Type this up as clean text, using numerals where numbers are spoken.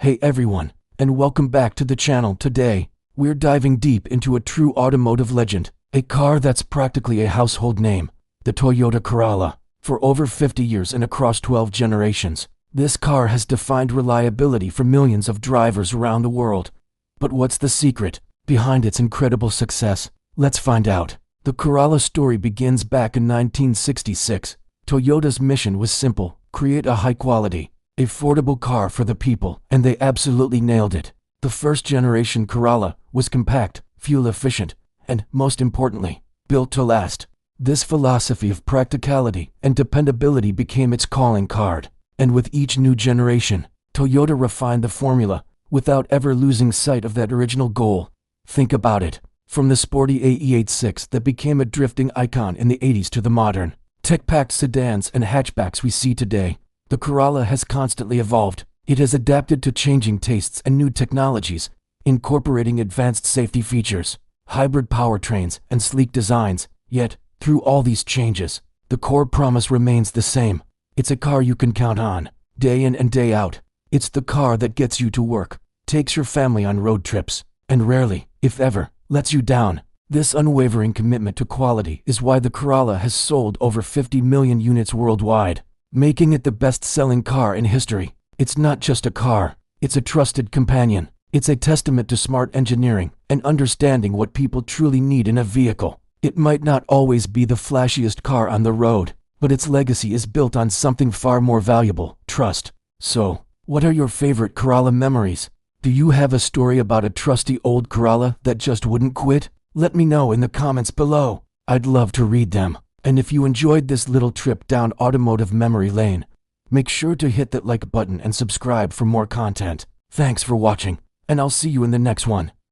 Hey everyone, and welcome back to the channel. Today, we're diving deep into a true automotive legend, a car that's practically a household name, the Toyota Corolla. For over 50 years and across 12 generations, this car has defined reliability for millions of drivers around the world. But what's the secret behind its incredible success? Let's find out. The Corolla story begins back in 1966. Toyota's mission was simple: create a high-quality, affordable car for the people, and they absolutely nailed it. The first-generation Corolla was compact, fuel-efficient, and, most importantly, built to last. This philosophy of practicality and dependability became its calling card. And with each new generation, Toyota refined the formula without ever losing sight of that original goal. Think about it. From the sporty AE86 that became a drifting icon in the 80s to the modern, tech-packed sedans and hatchbacks we see today, the Corolla has constantly evolved. It has adapted to changing tastes and new technologies, incorporating advanced safety features, hybrid powertrains, and sleek designs. Yet, through all these changes, the core promise remains the same. It's a car you can count on, day in and day out. It's the car that gets you to work, takes your family on road trips, and rarely, if ever, lets you down. This unwavering commitment to quality is why the Corolla has sold over 50 million units worldwide, making it the best-selling car in history. It's not just a car, it's a trusted companion. It's a testament to smart engineering and understanding what people truly need in a vehicle. It might not always be the flashiest car on the road, but its legacy is built on something far more valuable: trust. So, what are your favorite Corolla memories? Do you have a story about a trusty old Corolla that just wouldn't quit? Let me know in the comments below. I'd love to read them. And if you enjoyed this little trip down automotive memory lane, make sure to hit that like button and subscribe for more content. Thanks for watching, and I'll see you in the next one.